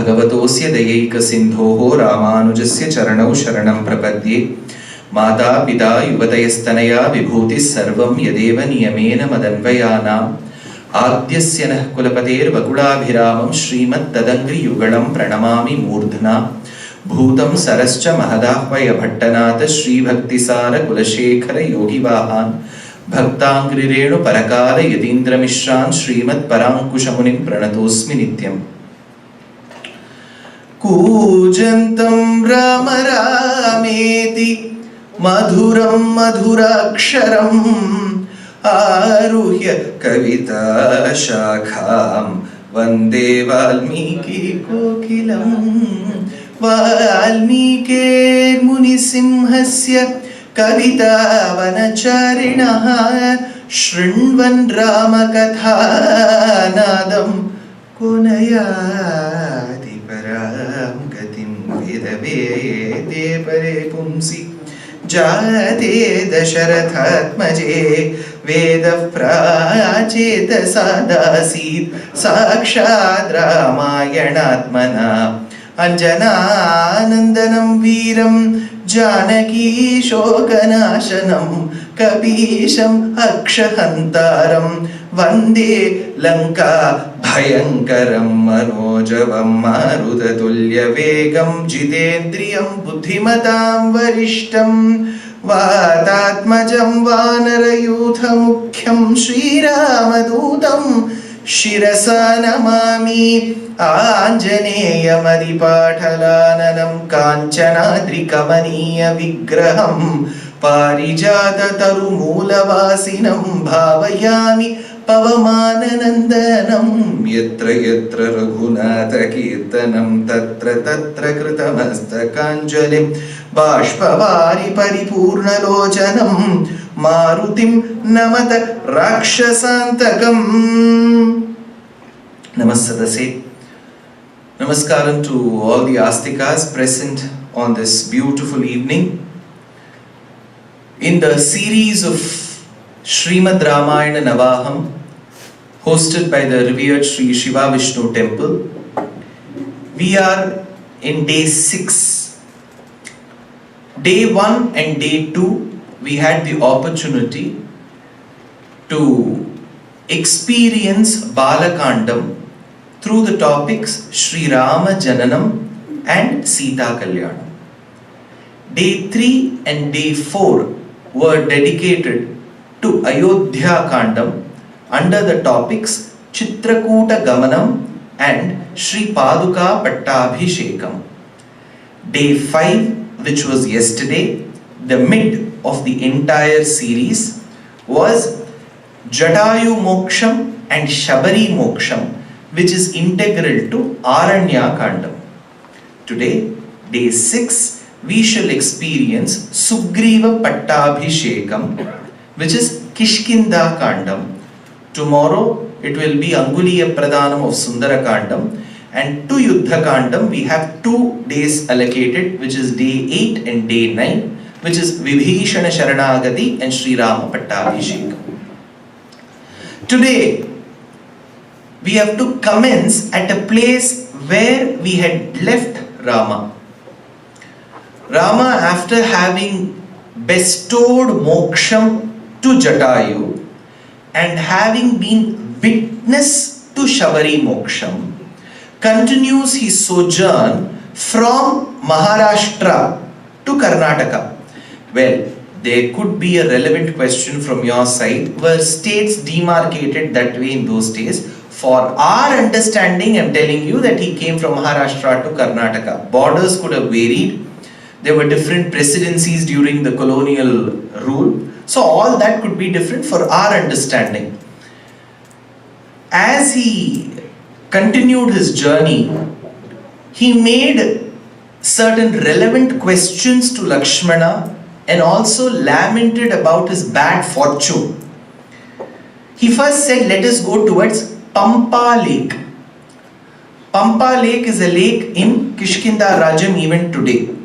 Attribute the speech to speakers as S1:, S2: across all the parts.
S1: भगवतोऽस्य दयैकसिन्धोः रामानुजस्य चरणौ शरणं प्रपद्ये। माता पिता युवतयस्तनया विभूतिः सर्वं यदेव नियमेन मदन्वयानाम्। आद्यस्य नः कुलपतेर्वकुलाभिरामं श्रीमत्तदङ्घ्रियुगलं प्रणमामि मूर्ध्ना। भूतं सरश्च महदाह्वय भट्टनाथ श्रीभक्तिसार कुलशेखर योगिवाहान्। भक्ताङ्घ्रिरेणु परकाल यतीन्द्रमिश्रान् श्रीमत्पराङ्कुशमुनिं प्रणतोऽस्मि नित्यम्। कूजन्तं राम रामेति मधुरं मधुराक्षरम् आरुह्य कविताशाखां वन्दे वाल्मीकिकोकिलम्। वाल्मीकिर्मुनिसिंहस्य कवितावनचारिणः शृण्वन् रामकथानादं कुनयाति परां गतिं। वेदवेदे परे पुंसि जाते दशरथात्मजे वेदः प्राचेतसादासीत् साक्षात् रामायणात्मना। अंजनानन्दनं वीरं जानकी शोकनाशनं कपीशम् अक्षहन्तारं वन्दे लङ्का भयङ्करं मनोजवं मारुततुल्यवेगं जितेन्द्रियं बुद्धिमतां वरिष्ठं वातात्मजं वानरयूथमुख्यं श्रीरामदूतं शिरसा नमामि। आञ्जनेयमदिपाटलाननं काञ्चनाद्रिकमनीय विग्रहं पारिजाततरुमूलवासिनं भावयामि पवमाननन्दनं। यत्र यत्र रघुनाथकीर्तनं तत्र तत्र कृतमस्तकाञ्जलिं बाष्पवारि परिपूर्णलोचनं मारुतिं नमत राक्षसान्तकम्। Namaste. Namaskaram to all the Astikas present on this beautiful evening. In the series of Srimad Ramayana Navaham, hosted by the revered Sri Shiva Vishnu Temple, we are in day 6. Day 1 and day 2, we had the opportunity to experience Balakandam through the topics Sri Rama Jananam and Sita Kalyanam. Day 3 and day 4 were dedicated to Ayodhya Kandam under the topics Chitrakuta Gamanam and Sri Paduka Pattabhishekam. Day 5, which was yesterday, the mid of the entire series, was Jatayu Moksham and Shabari Moksham, which is integral to Aranya Kandam. Today, day 6, we shall experience Sugriva Pattabhishekam, which is Kishkinda Kandam. Tomorrow, it will be Anguliya Pradhanam of Sundara Kandam. And to Yuddha Kandam, we have 2 days allocated, which is day 8 and day 9, which is Vibhishana Sharanagati and Sri Rama Pattabhishekam. Today, we have to commence at a place where we had left Rama. Rama, after having bestowed moksham to Jatayu and having been witness to Shabari moksham, continues his sojourn from Maharashtra to Karnataka. Well, there could be a relevant question from your side. Were states demarcated that way in those days? For our understanding, I am telling you that he came from Maharashtra to Karnataka. Borders could have varied. There were different presidencies during the colonial rule. So all that could be different for our understanding. As he continued his journey, he made certain relevant questions to Lakshmana and also lamented about his bad fortune. He first said, let us go towards Pampa Lake. Pampa Lake is a lake in Kishkinda Rajam even today.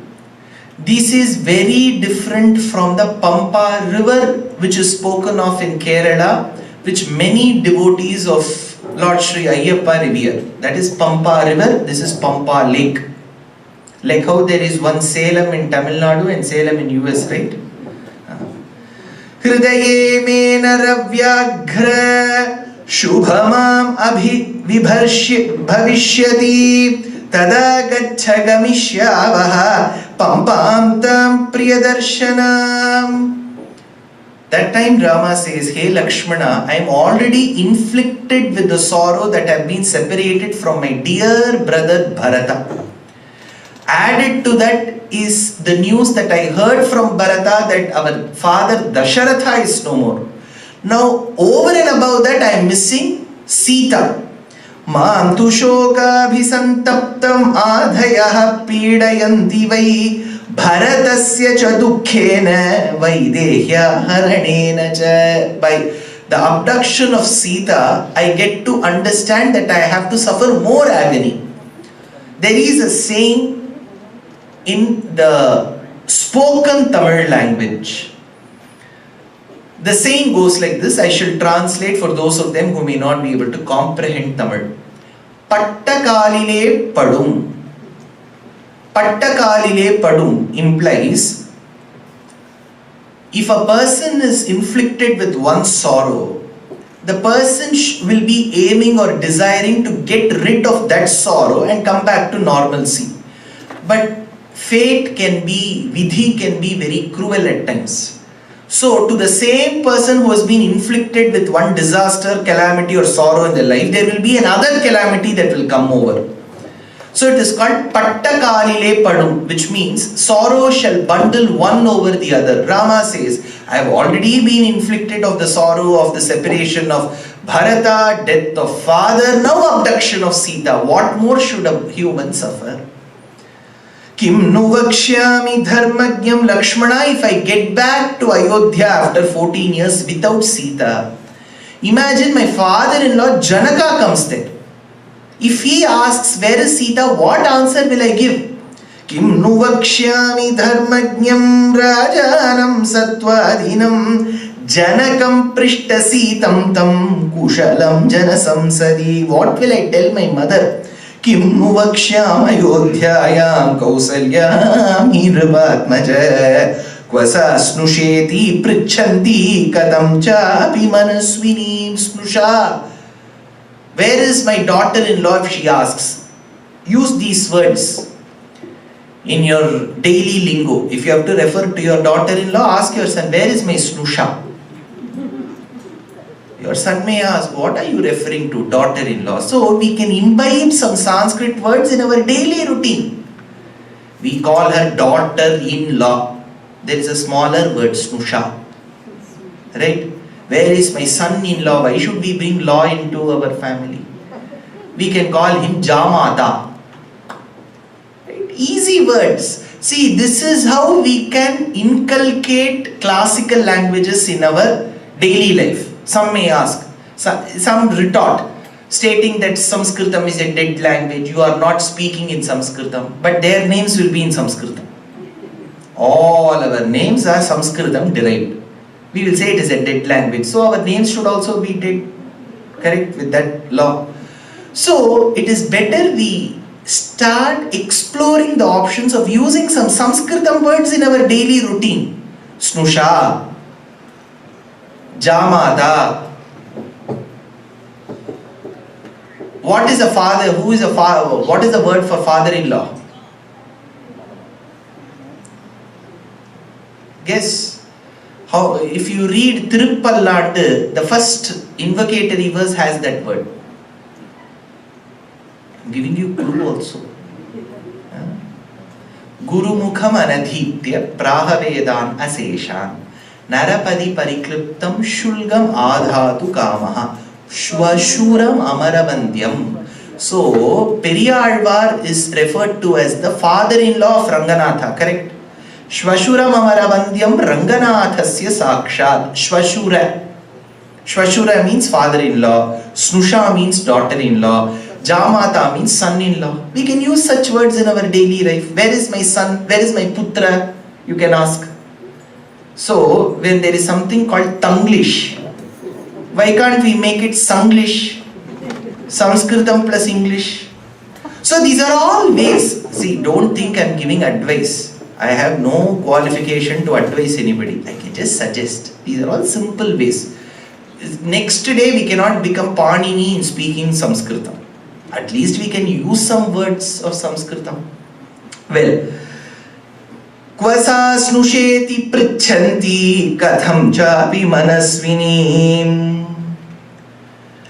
S1: This is very different from the Pampa river which is spoken of in Kerala, which many devotees of Lord Sri Ayyappa Revere. That is Pampa River, this is Pampa Lake. Like how there is one Salem in Tamil Nadu and Salem in US, right? Hridaye me naravyaghra shubhamam bhavishyati tada gaccha gamishyavaha pampam tam priyadarshanam. That time Rama says, hey Lakshmana, I am already inflicted with the sorrow that I have been separated from my dear brother Bharata. Added to that is the news that I heard from Bharata that our father Dasharatha is no more. Now over and above that I am missing Sita. Mam tu shoka bhisantaptam adhayaha pidayanti vai Bharatasya cha dukkhena vaidehya haranena cha. By the abduction of Sita, I get to understand that I have to suffer more agony. There is a saying in the spoken Tamil language. The saying goes like this, I shall translate for those of them who may not be able to comprehend Tamil. Pattakalile padum. Pattakalile padum implies if a person is inflicted with one sorrow, the person will be aiming or desiring to get rid of that sorrow and come back to normalcy. But fate can be, vidhi can be very cruel at times. So to the same person who has been inflicted with one disaster, calamity or sorrow in their life, there will be another calamity that will come over. So it is called Pattakalile Padum, which means sorrow shall bundle one over the other. Rama says, I have already been inflicted of the sorrow of the separation of Bharata, death of father, now abduction of Sita. What more should a human suffer? Kim nu vakshyami dharmagyam Lakshmana, if I get back to Ayodhya after 14 years without Sita, imagine my father-in-law Janaka comes there. If he asks, where is Sita, what answer will I give? Kim nu vakshyami dharmajnam rajanam sattvadinam janakam prishta sitam tam kushalam janasamsadi. What will I tell my mother? Kim nu vakshyam ayodhyayam kausalyam hirvatmaja kvasa snusheti prichanti katam chapi manasvinim snusha. Where is my daughter-in-law if she asks? Use these words in your daily lingo. If you have to refer to your daughter-in-law, ask your son, where is my snusha? Your son may ask, what are you referring to, daughter-in-law? So we can imbibe some Sanskrit words in our daily routine. We call her daughter-in-law. There is a smaller word, snusha. Right? Where is my son-in-law? Why should we bring law into our family? We can call him Jamata. Right? Easy words. See, this is how we can inculcate classical languages in our daily life. Some may ask, some retort, stating that Sanskritam is a dead language. You are not speaking in Sanskritam, but their names will be in Sanskritam. All our names are Sanskritam derived. We will say it is a dead language. So our names should also be dead. Correct? With that law. So it is better we start exploring the options of using some Sanskritam words in our daily routine. Snusha, Jamada. What is a father? Who is a father? What is the word for father-in-law? Guess. How, if you read Tiruppallattu, the first invocatory verse has that word. I am giving you clue also. Guru mukham anadhitya prahavedan aseshan narapadi parikliptam shulgam adhatu kamaha shvashuram amaravandyam. So, Periyalvar is referred to as the father-in-law of Ranganatha, correct? Shvashuram amaravandyam Ranganathasya sakshat. Shvashura. Shvashura means father-in-law. Snusha means daughter-in-law. Jamata means son-in-law. We can use such words in our daily life. Where is my son? Where is my putra? You can ask. So, when there is something called Tanglish, why can't we make it Sanglish? Sanskritam plus English. So these are all ways. See, don't think I'm giving advice. I have no qualification to advise anybody. I can just suggest. These are all simple ways. Next day we cannot become Panini in speaking Sanskritam. At least we can use some words of Sanskritam. Well, Kvasa snusheti prichanti katham chapi manasvinim.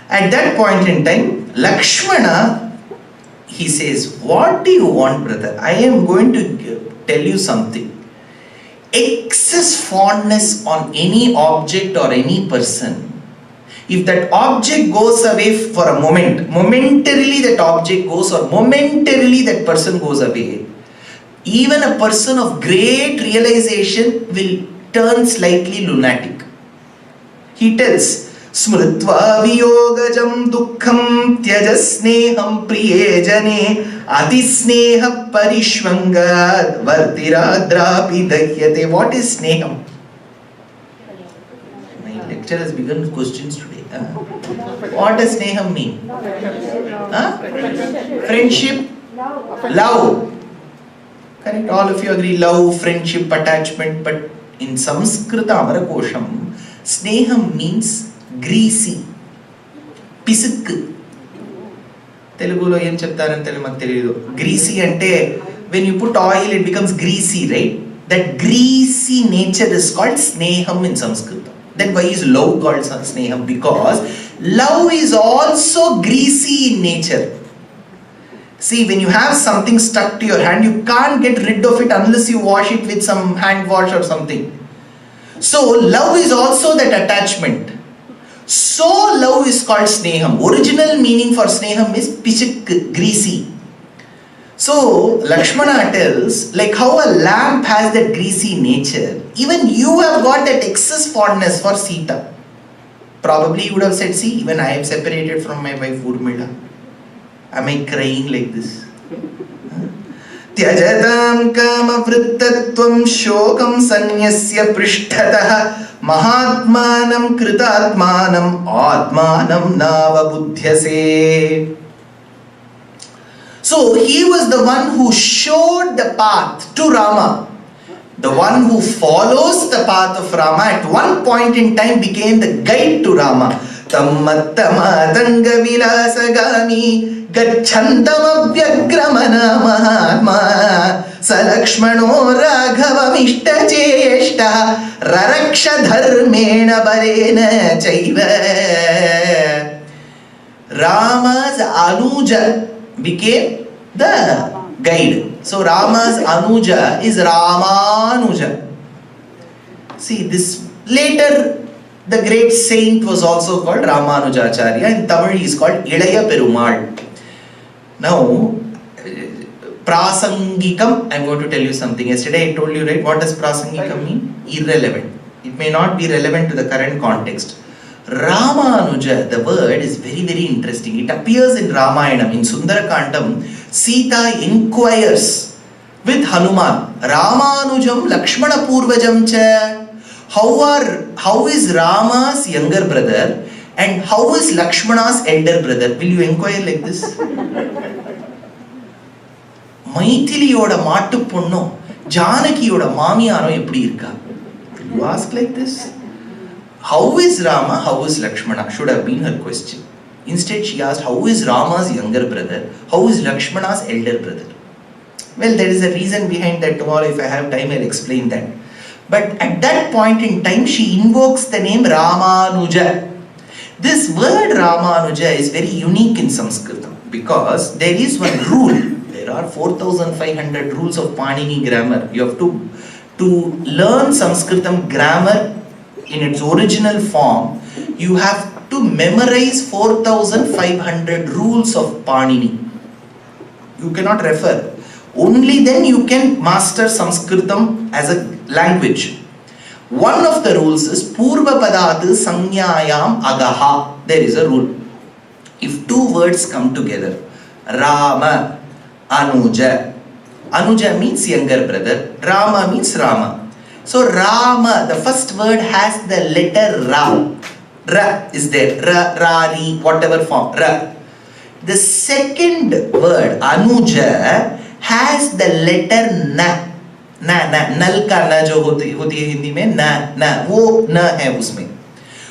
S1: At that point in time, Lakshmana, he says, what do you want, brother? I am going to tell you something. Excess fondness on any object or any person, if that object goes away for a moment, momentarily that object goes or momentarily that person goes away, even a person of great realization will turn slightly lunatic. He tells, Smritva viyogajam dukkham tyajasneham priyejane atisneha parishvanga vartiradrapi dahyate. What is sneham? My lecture has begun with questions today. What does sneham mean? Friendship? Love. Correct? All of you agree, love, friendship, attachment. But in Sanskrita Amarakosham, sneham means greasy. Pisik. Telugulo em cheptarante maku teliyadu. Greasy ante when you put oil it becomes greasy, right? That greasy nature is called sneham in Sanskrit. Then why is love called sneham? Because love is also greasy in nature. See, when you have something stuck to your hand, you can't get rid of it unless you wash it with some hand wash or something. So, love is also that attachment. So, love is called sneham. Original meaning for sneham is pichik, greasy. So, Lakshmana tells, like how a lamp has that greasy nature, even you have got that excess fondness for Sita. Probably you would have said, see, even I am separated from my wife Urmila. Am I crying like this? Tyajatam kama vrittatvam shokam sanyasya prishthatah mahatmanam kritatmanam atmanam navabudhyase. So he was the one who showed the path to Rama. The one who follows the path of Rama at one point in time became the guide to Rama. Tammattama tanga vilasagami gachandam avyagramana mahatma salakshmano raghavam ishtacheshta raraksha dharmena balena chaiva. Rama's Anuja became the guide. So Rama's Anuja is Ramanuja. See, this later the great saint was also called Ramanujacharya. In Tamil he is called Ilaya Perumal. Now, Prasangikam, I am going to tell you something. Yesterday I told you, right, what does Prasangikam mean? Irrelevant. It may not be relevant to the current context. Ramanuja, the word is very, very interesting. It appears in Ramayana. In Sundarakandam, Sita inquires with Hanuman, Ramanujam Lakshmana Purvajam cha. How is Rama's younger brother and how is Lakshmana's elder brother? Will you inquire like this? Maithiliyoda maattu ponno, Janakiyoda maamiyaro eppadi irka? Will you ask like this? How is Rama, how is Lakshmana? Should have been her question. Instead she asked, how is Rama's younger brother? How is Lakshmana's elder brother? Well, there is a reason behind that. Tomorrow if I have time I'll explain that. But at that point in time she invokes the name Ramanuja. This word Ramanuja is very unique in Sanskrit because there is one rule. There are 4,500 rules of Panini grammar. You have to learn Sanskritam grammar in its original form. You have to memorize 4,500 rules of Panini. You cannot refer. Only then you can master Sanskritam as a language. One of the rules is Purva Padat Sanyayam Agaha. There is a rule. If two words come together, Rama, Anuja. Anuja means younger brother. Rama means Rama. So Rama, the first word has the letter Ra. Ra is there. Ra, Ra, Ri, whatever form. Ra. The second word, Anuja, has the letter na. Nal का ना जो होती है हिंदी में ना वो न है उसमें.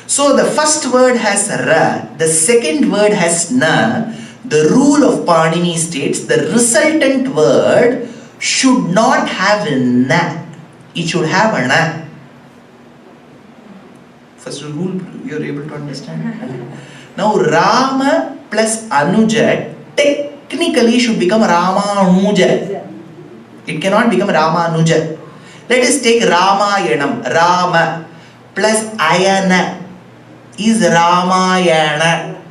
S1: So the first word has ra, the second word has na. The rule of Panini states the resultant word should not have na. It should have a na. First rule you are able to understand. Now Rama plus Anuja technically should become Ramanuja. It cannot become Ramanuja. Let us take Ramayanam. Rama plus Ayana is Ramayana.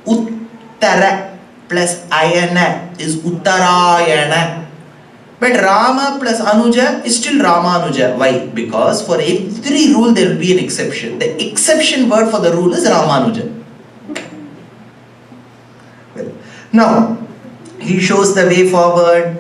S1: Uttara plus Ayana is Uttarayana. But Rama plus Anuja is still Ramanuja. Why? Because for every rule there will be an exception. The exception word for the rule is Ramanuja. Well, now he shows the way forward.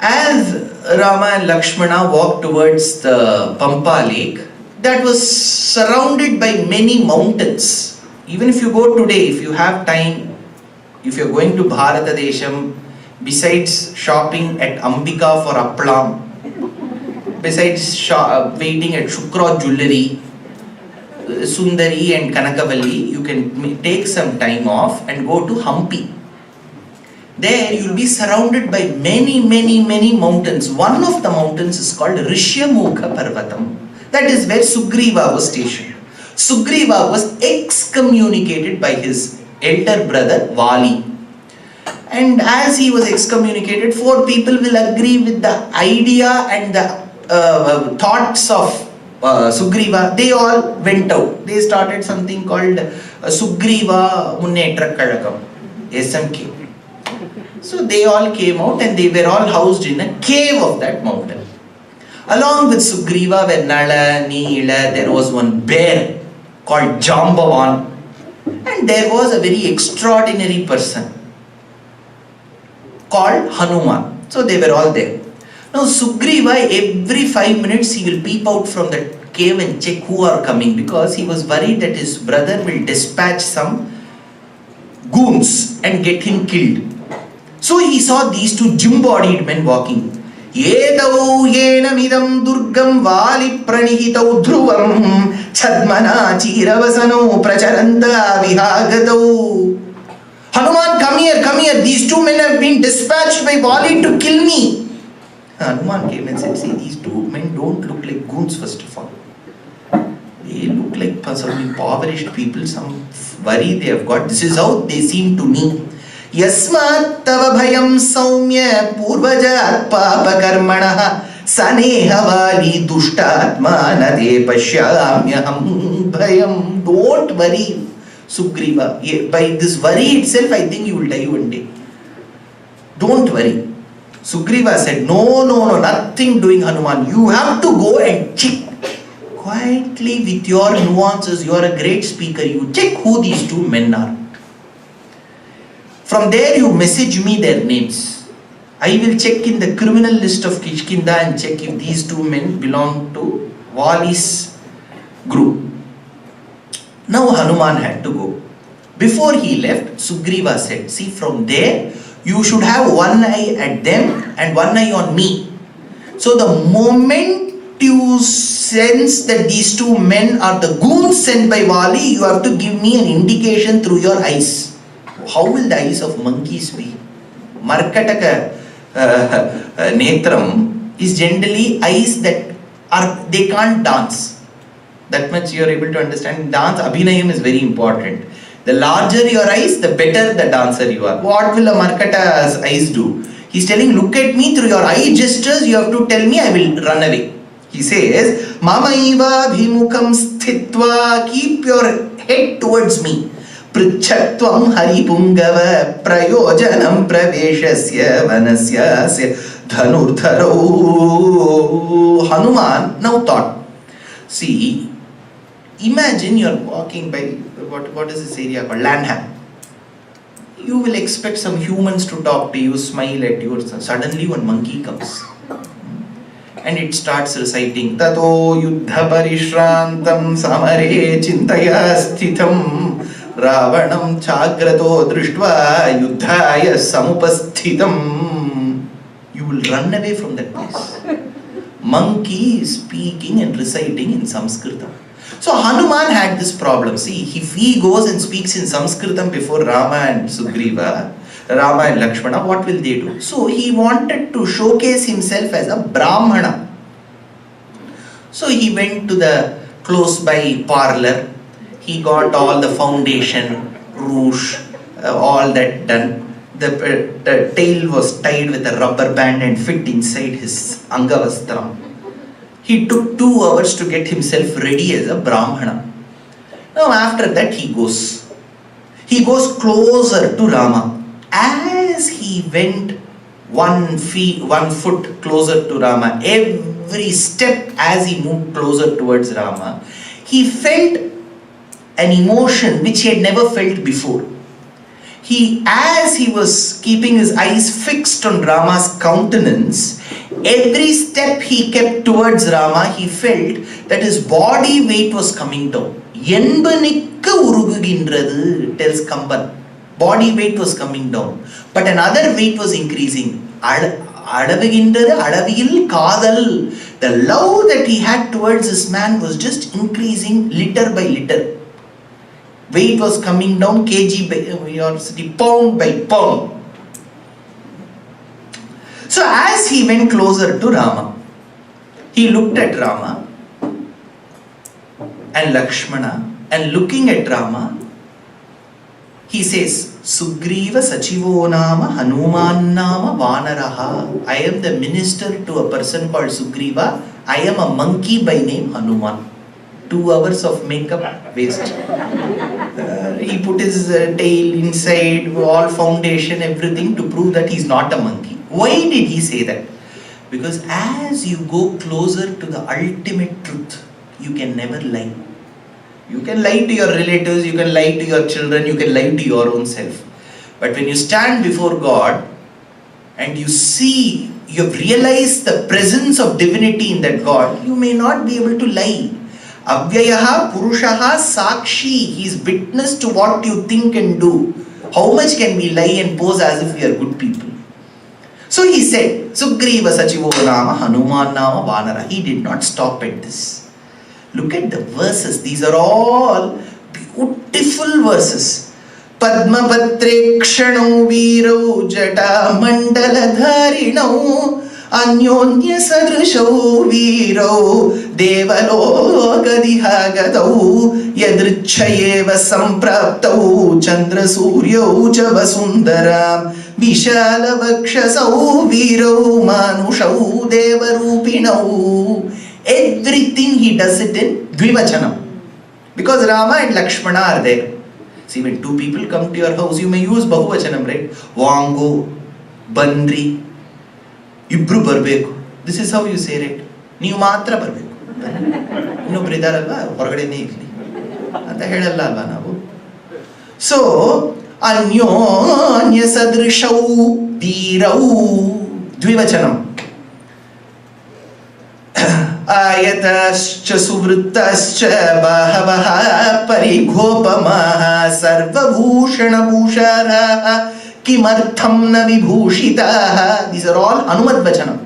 S1: As Rama and Lakshmana walked towards the Pampa lake, that was surrounded by many mountains. Even if you go today, if you have time, if you are going to Bharata Desham, besides shopping at Ambika for Appalam, besides waiting at Shukra Jewellery, Sundari and Kanakavalli, you can take some time off and go to Hampi. There you will be surrounded by many mountains. One of the mountains is called Rishyamukha Parvatam. That is where Sugriva was stationed. Sugriva was excommunicated by his elder brother Vali. And as he was excommunicated, 4 people will agree with the idea and the thoughts of Sugriva. They all went out. They started something called Sugriva Munnetra Kazhagam, SMK. So they all came out and they were all housed in a cave of that mountain. Along with Sugriva were Nala, Neela, there was one bear called Jambavan, and there was a very extraordinary person called Hanuman. So they were all there. Now Sugriva, every 5 minutes he will peep out from the cave and check who are coming, because he was worried that his brother will dispatch some goons and get him killed. So he saw these 2 gym-bodied men walking. Yedau yenamidam durgam vali pranihitau dhruvam chadmana chiravasano pracharanta vihagadau. Hanuman, come here. These 2 men have been dispatched by Vali to kill me. Hanuman came and said, see, these 2 men don't look like goons first of all. They look like some impoverished people, some worry they have got. This is how they seem to me. Yasmat tava bhayam saumya purvajat papakarmanaha sanehavali dushtatma nade pashyamyaham bhayam. Don't worry, Sugriva. By this worry itself, I think you will die one day. Don't worry. Sugriva said, no, nothing doing, Hanuman. You have to go and check quietly with your nuances. You are a great speaker. You check who these 2 men are. From there you message me their names. I will check in the criminal list of Kishkinda and check if these 2 men belong to Vali's group. Now Hanuman had to go. Before he left, Sugriva said, see, from there you should have one eye at them and one eye on me. So the moment you sense that these 2 men are the goons sent by Vali, you have to give me an indication through your eyes. How will the eyes of monkeys be? Markataka netram is generally eyes that they can't dance. That much you are able to understand. Dance, abhinayam is very important. The larger your eyes, the better the dancer you are. What will a Markata's eyes do? He's telling, look at me through your eye gestures, you have to tell me, I will run away. He says, Mamaiva bhimukam sthitva, keep your head towards me. Prichatvam haripungava prayojanam praveshasya vanasya dhanurtharo. Hanuman now thought, see, imagine you are walking by, what is this area called? Landham. You will expect some humans to talk to you, smile at you. Suddenly one monkey comes. And it starts reciting, Tato yuddha parishrantam samare chintaya sthitam Ravanam chagrato drishtva yuddhaya samupasthitam. You will run away from that place. Monkey is speaking and reciting in Sanskritam. So Hanuman had this problem. See, if he goes and speaks in Sanskritam before Rama and Sugriva, Rama and Lakshmana, what will they do? So he wanted to showcase himself as a Brahmana. So he went to the close by parlor. He got all the foundation, rouge, all that done. The tail was tied with a rubber band and fit inside his Angavastram. He took 2 hours to get himself ready as a Brahmana. Now after that he goes closer to Rama. As he went 1 foot closer to Rama, every step as he moved closer towards Rama, he felt an emotion which he had never felt before. As he was keeping his eyes fixed on Rama's countenance, every step he kept towards Rama, he felt that his body weight was coming down. Yenbanikka urugugindrathu, tells Kamban. Body weight was coming down. But another weight was increasing. Alavigindrathu alavil kadal. The love that he had towards this man was just increasing liter by liter. Weight was coming down kg by pound by pound. So as he went closer to Rama, he looked at Rama and Lakshmana, and looking at Rama, he says, Sugriva Sachivo Nama Hanuman Nama Vanaraha. I am the minister to a person called Sugriva. I am a monkey by name Hanuman. 2 hours of makeup waste. He put his tail inside, all foundation, everything to prove that he is not a monkey. Why did he say that? Because as you go closer to the ultimate truth, you can never lie. You can lie to your relatives, you can lie to your children, you can lie to your own self. But when you stand before God and you see, you have realized the presence of divinity in that God, you may not be able to lie. Avyayaha Purushaha Sakshi. He is witness to what you think and do. How much can we lie and pose as if we are good people? So he said, Sugriva Sachivo Nama Hanuman Nama Vanara. He did not stop at this. Look at the verses. These are all beautiful verses. Padma Patre Kshano Viro Jata Mandala Dharino Anyonya Sadrisho Viro Devalogadihagado Yadrichayeva Sampraptau Chandra Suryo Chavasundaram Vishala Vakshasau Viro Manushau Devarupinau. Everything he does it in Dvivachanam. Because Rama and Lakshmana are there. See, when 2 people come to your house, you may use Bahuvachanam, right? Vango, Bandri, Ibru Barbeku. This is how you say, right? Niyu Matra Barbeku. Innobru idaralva, ಹೊರಗಡೆನೇ ಇರಲಿ ಅಂತ ಹೇಳಲ್ಲ ಅಲ್ವಾ ನಾವು? So, Anyonya Sadrishau Dirau Dvivachanam. Ayatascha suvrittascha bahavaha parighopamaha sarvabhushana bhusharaha kimartham na vibhushitaha. These are all Hanumat Vachanam.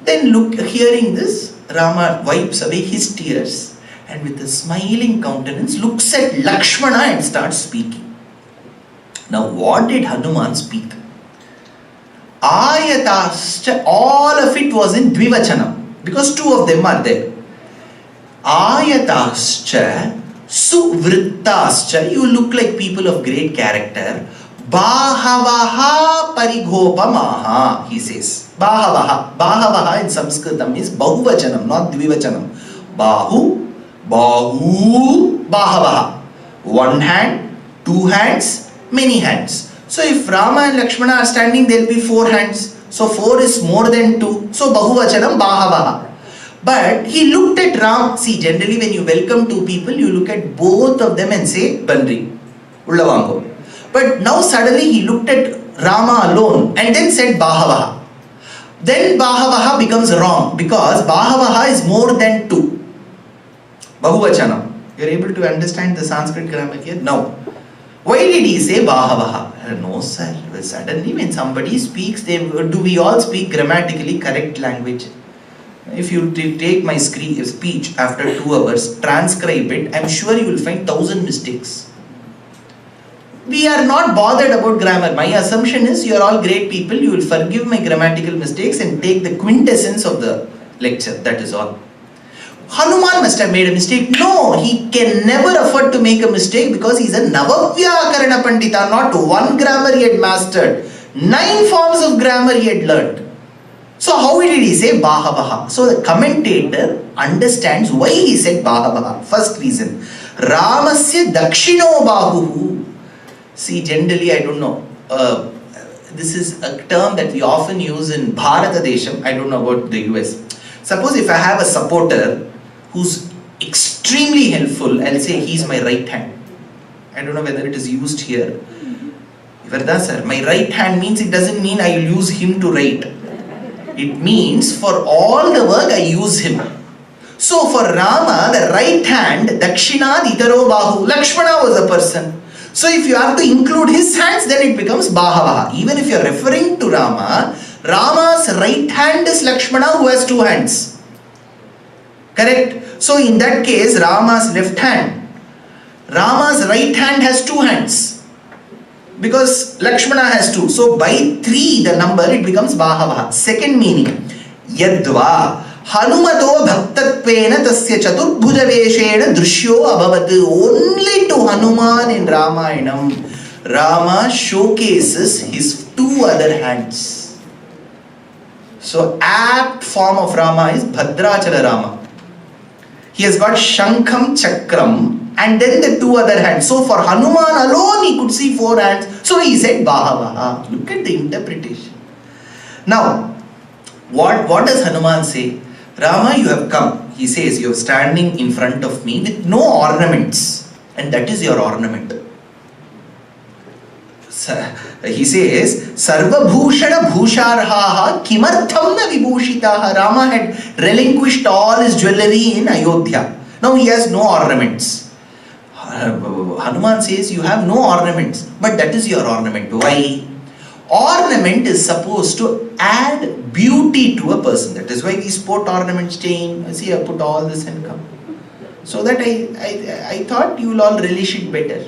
S1: Then hearing this, Rama wipes away his tears and with a smiling countenance looks at Lakshmana and starts speaking. Now what did Hanuman speak? Ayatascha, all of it was in Dvivachanam because 2 of them are there. Ayatascha, suvrittascha, you look like people of great character. Bahavaha parighopamaha, he says. Bahavaha. Bahavaha in Sanskritam is Bahuvachanam, not Dvivachanam. Bahu, Bahavaha. 1 hand, 2 hands, many hands. So if Rama and Lakshmana are standing, there will be 4 hands. So 4 is more than 2. So Bahuvachanam Bahavaha. But he looked at Ram. See, generally when you welcome 2 people, you look at both of them and say Bandri, Ullavango. But now suddenly he looked at Rama alone and then said Bahavaha. Then Bahavaha becomes wrong because Bahavaha is more than 2. Bahuvachanam. You're able to understand the Sanskrit grammar here? No. Why did he say Bahavaha? No, sir. Suddenly when somebody speaks, do we all speak grammatically correct language? If you take my speech after 2 hours, transcribe it, I'm sure you will find 1,000 mistakes. We are not bothered about grammar. My assumption is you are all great people. You will forgive my grammatical mistakes and take the quintessence of the lecture. That is all. Hanuman must have made a mistake. No, he can never afford to make a mistake because he's a Navavyakarana Pandita. Not one grammar he had mastered. 9 forms of grammar he had learned. So how did he say Bahavaha? So the commentator understands why he said Bahavaha. First reason, Ramasya Dakshino Bahuhu. See, generally I don't know. This is a term that we often use in Bharata Desham. I don't know about the US. Suppose if I have a supporter who's extremely helpful, I'll say he's my right hand. I don't know whether it is used here. Varda sir, my right hand means it doesn't mean I will use him to write. It means for all the work I use him. So for Rama, the right hand, Dakshina Itaro Bahu, Lakshmana was a person. So if you have to include his hands, then it becomes Bahavaha. Even if you are referring to Rama, Rama's right hand is Lakshmana who has 2 hands. Correct? So in that case, Rama's left hand. Rama's right hand has 2 hands. Because Lakshmana has 2. So by 3, the number, it becomes Bahavaha. Second meaning, Yadva Hanumato Bhaktatvena Tasya Chaturbhuja Veshena Drushyo Abhavat. Only to Hanuman in Ramayanam, Rama showcases his 2 other hands. So apt form of Rama is Bhadrachala Rama. He has got Shankham Chakram and then the 2 other hands. So for Hanuman alone he could see 4 hands. So he said Bahavaha. Look at the interpretation. Now, what does Hanuman say? Rama, you have come. He says, you are standing in front of me with no ornaments. And that is your ornament. He says, Sarva Bhushana Bhusharhaha Kimartham na Vibhushitaha. Rama had relinquished all his jewelry in Ayodhya. Now he has no ornaments. Hanuman says, you have no ornaments. But that is your ornament. Why? Ornament is supposed to add beauty to a person. That is why we sport ornament chain. See, I put all this and come. So that I thought you will all relish it better.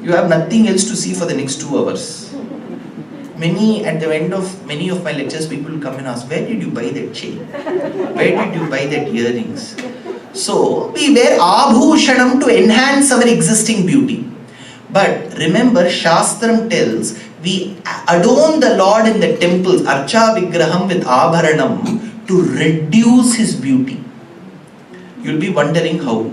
S1: You have nothing else to see for the next 2 hours. At the end of many of my lectures, people will come and ask, where did you buy that chain? Where did you buy that earrings? So, we wear abhushanam to enhance our existing beauty. But remember, Shastram tells, we adorn the Lord in the temples, Archa Vigraham with Abharanam, to reduce his beauty. You'll be wondering how.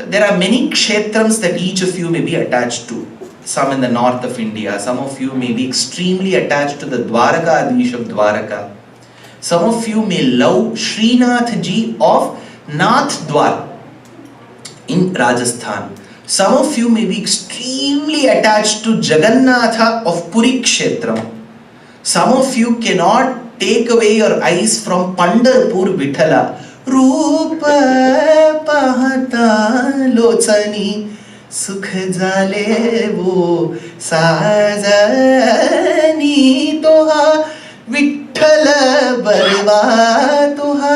S1: There are many kshetrams that each of you may be attached to. Some in the north of India. Some of you may be extremely attached to the Dwaraka Adish of Dwaraka. Some of you may love Srinath Ji of Nath Dwar in Rajasthan. Some of you may be extremely attached to Jagannatha of Puri Kshetram. Some of you cannot take away your eyes from Pandarpur Vithala. Rupa pahata lochani sukh jale wo sajani toha Vithala barva toha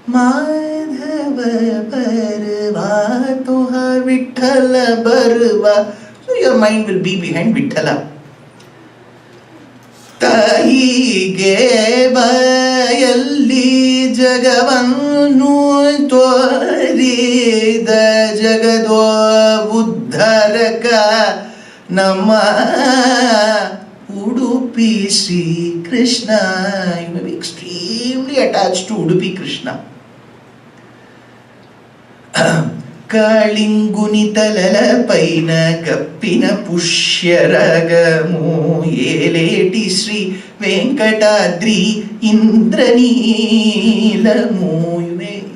S1: Madhava barva toha Vithala barva. So your mind will be behind Vithala. Taige bayalli jagavannu twarida jagado buddharaka nama Udupi Sri Krishna. You may be extremely attached to Udupi Krishna. Kalinguni talala paina kappina pushyaragamu eleti Sri Venkatadri Indranilamu.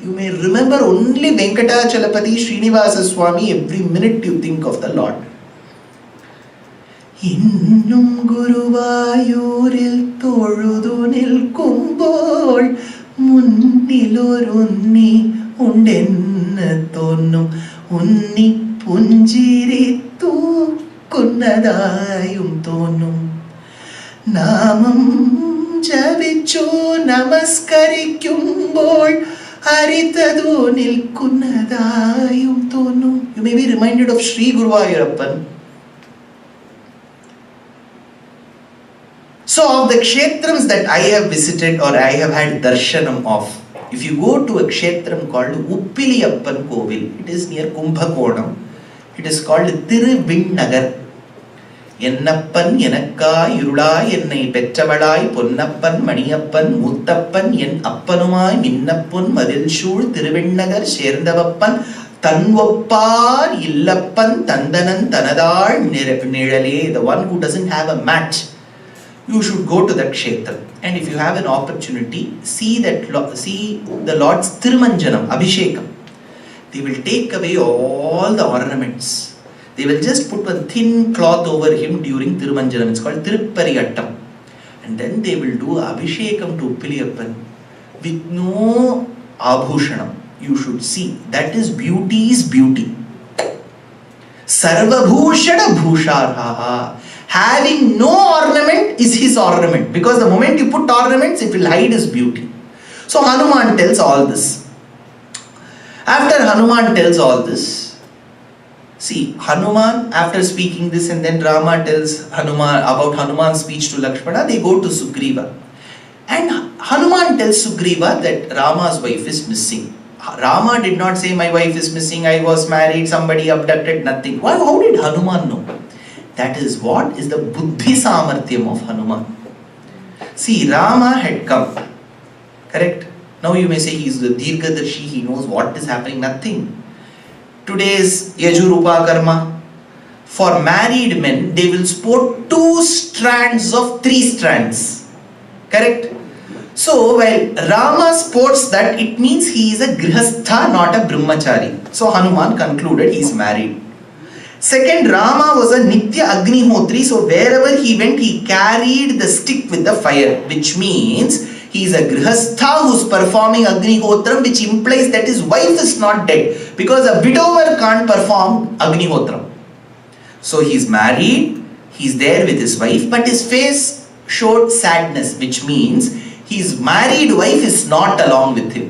S1: You may remember only Venkatachalapati Srinivasa Swami every minute you think of the Lord. Innum Guruvayuril Toludu Nilkumbol Munnilorunni Undenna Thonnum ഉന്നി പുഞ്ചിരി തൂക്കുന്നതായും തോന്നും. നാമം ജപിച്ചു നമസ്കരിക്കുമ്പോൾ അരിതതു നിൽക്കുന്നതായും തോന്നും. You may be reminded of Sri Guruvayurappan. So of the kshetrams that I have visited or I have had darshanam of, if you go to a kshetram called Uppiliyappan Kovil, it is near Kumbhakonam. It is called Thiruvinnagar. Ennappan enakkai irulai ennai pettavalai ponnappan maniyappan muttappan en appanumai minnappun madil sool Thiruvinnagar சேர்ந்தவப்பன் தன்வப்பார் இல்லப்பன் தந்தனன் தனதாள் நிழலே. The one who doesn't have a match, you should go to that kshetra, and if you have an opportunity, see the Lord's Thirumanjanam, Abhishekam. They will take away all the ornaments. They will just put one thin cloth over him during Thirumanjanam. It's called Tiruppariyattam. And then they will do Abhishekam to Uppiliyappan with no abhushanam. You should see. That is beauty's beauty. Sarvabhushana bhusharhaha. Having no ornament is his ornament. Because the moment you put ornaments, it will hide his beauty. So Hanuman tells all this. After Hanuman tells all this, see, Hanuman, after speaking this, and then Rama tells Hanuman about Hanuman's speech to Lakshmana, they go to Sugriva. And Hanuman tells Sugriva that Rama's wife is missing. Rama did not say, my wife is missing, I was married, somebody abducted, nothing. How did Hanuman know? That is what is the buddhi samarthyam of Hanuman. See, Rama had come, correct? Now you may say he is the Dirghadarshi, he knows what is happening, nothing. Today's Yajurupa Karma. For married men, they will sport 2 strands of 3 strands. Correct? So, while Rama sports that, it means he is a grihastha, not a brahmachari. So, Hanuman concluded he is married. Second, Rama was a Nitya Agnihotri, so wherever he went, he carried the stick with the fire, which means he is a grihastha who is performing Agnihotram, which implies that his wife is not dead, because a widower can't perform Agnihotram. So he is married, he is there with his wife, but his face showed sadness, which means his married wife is not along with him.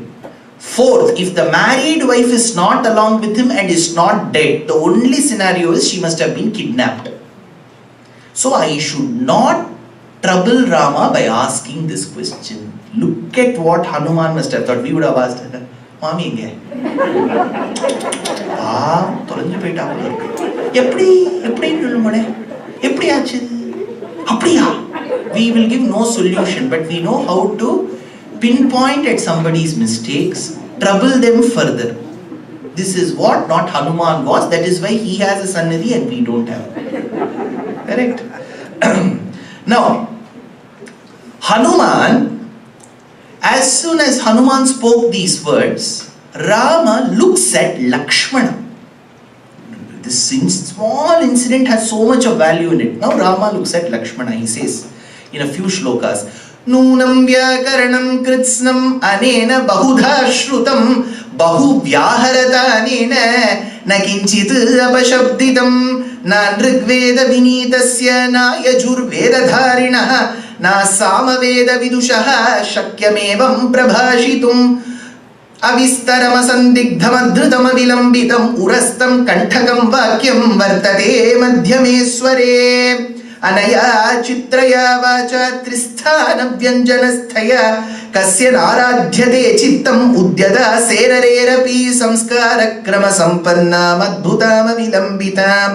S1: Fourth, if the married wife is not along with him and is not dead, the only scenario is she must have been kidnapped. So I should not trouble Rama by asking this question. Look at what Hanuman must have thought. We would have asked her, Mami inge? தொலைஞ்சு போயிட்டாங்க. எப்படி சொல்லுமோனே? எப்படி ஆச்சு? அப்படியா? We will give no solution, but we know how to pinpoint at somebody's mistakes, trouble them further. This is what not Hanuman was. That is why he has a sannidhi and we don't have. Correct? Now, Hanuman, as soon as Hanuman spoke these words, Rama looks at Lakshmana. This small incident has so much of value in it. Now Rama looks at Lakshmana. He says in a few shlokas, Nunam vyakaranam kritsnam anena bahudha shrutam bahu vyaharata anena na kinchit apashabditam na nrigveda vinitasya na yajurveda dharinah na samaveda vidushaha shakyamevam prabhashitum avistarama sandigdhamadhritam vilambitam urastam kanthakam vakyam vartate madhyamesware anaya chitraya vacha tristhana vyanjanasthaya kasya naradhyate chittam udyada serarerapi samskara krama sampanna madbhutam vilambitam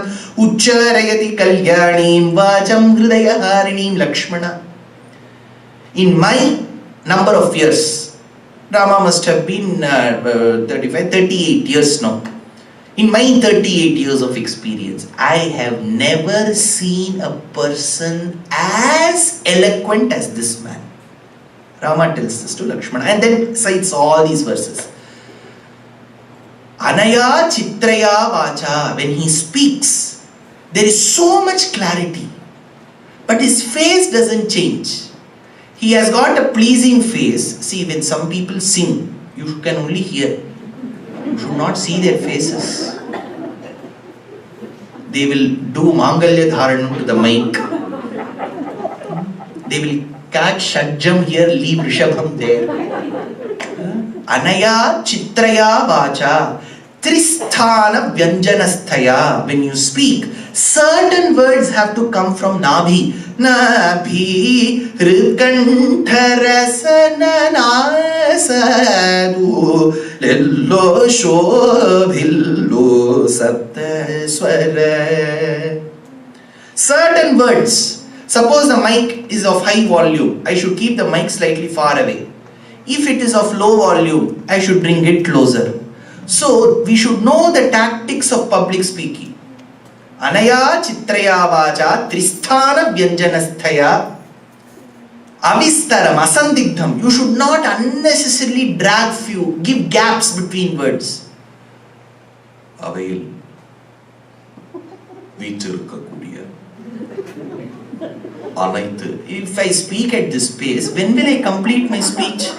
S1: ucharayati kalyanim vacham hridaya harinim Lakshmana. In my number of years, Rama must have been 38 years now. In my 38 years of experience, I have never seen a person as eloquent as this man. Rama tells this to Lakshmana and then cites all these verses. Anaya chitraya vacha. When he speaks, there is so much clarity, but his face doesn't change. He has got a pleasing face. See, when some people sing, you can only hear. You should not see their faces. they will do Mangalya Dharanam to the mic. They will catch Shadjam here, leave Rishabham there. Anaya Chitraya Vacha Tristhana Vyanjanasthaya. When you speak, certain words have to come from Nabhi. Nabhi Rikantharasana Nasadu Lillo Shobhillo Saptaswara. Certain words. Suppose the mic is of high volume, I should keep the mic slightly far away. If it is of low volume, I should bring it closer. So we should know the tactics of public speaking. Anaya chitraya vacha tristhana vyanjanasthaya avistaram asandigdham. You should not unnecessarily drag few, give gaps between words. Avail vichirukakuriya. If I speak at this pace, when will I complete my speech?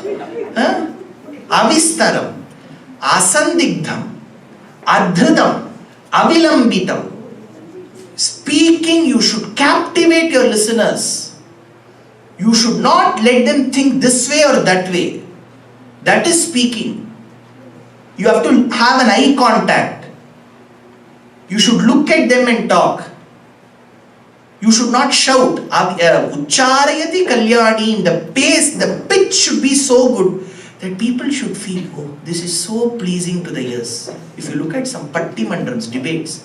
S1: Avistaram, asandigdham, adhritam, avilambitam. Speaking, you should captivate your listeners. You should not let them think this way or that way. That is speaking. You have to have an eye contact. You should look at them and talk. You should not shout. Ucharayati kalyani. In the pace, the pitch should be so good that people should feel, oh, this is so pleasing to the ears. If you look at some Patti Mandrams, debates,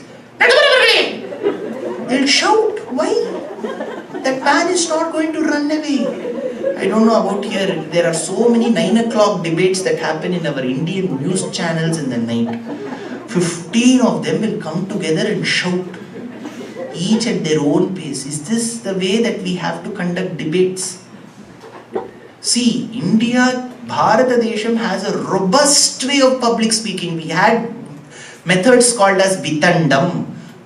S1: they'll shout. Why? That man is not going to run away. I don't know about here. There are so many 9 o'clock debates that happen in our Indian news channels in the night. 15 of them will come together and shout. Each at their own pace. Is this the way that we have to conduct debates? See, India, Bharata Desham has a robust way of public speaking. We had methods called as Vitandam,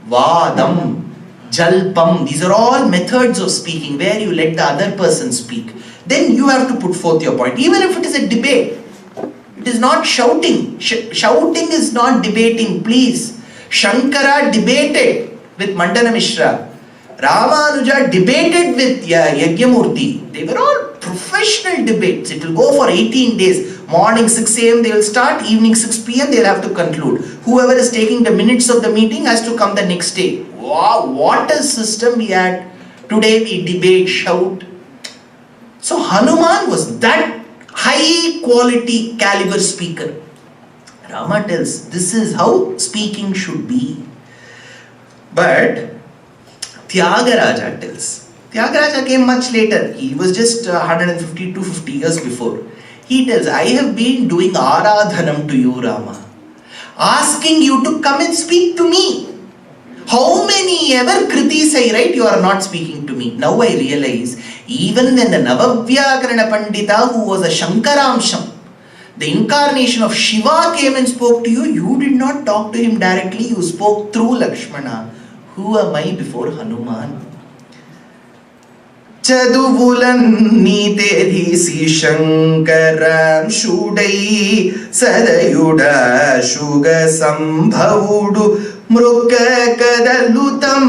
S1: Vadam, Jalpam. These are all methods of speaking where you let the other person speak. Then you have to put forth your point. Even if it is a debate, it is not shouting. Shouting is not debating, please. Shankara debated with Mandana Mishra. Ramanuja debated with Yagyamurti. They were all professional debates. It will go for 18 days. Morning 6 a.m. they will start, evening 6 p.m. they will have to conclude. Whoever is taking the minutes of the meeting has to come the next day. Wow, what a system we had. Today we debate, shout. So Hanuman was that high quality caliber speaker. Rama tells, this is how speaking should be. But Tyagaraja tells. Tyagaraja came much later. He was just 150 to 50 years before. He tells, I have been doing Aradhanam to you, Rama. Asking you to come and speak to me. How many ever kritis I write, you are not speaking to me. Now I realize, even when the Navavyakarana Pandita, who was a Shankaramsham, the incarnation of Shiva came and spoke to you, you did not talk to him directly, you spoke through Lakshmana. Who am I before Hanuman? Chaduvulan Nitedhisi Shankaram Shudai Sadayuda Shuga Sambhavudu Mruka Kadalutam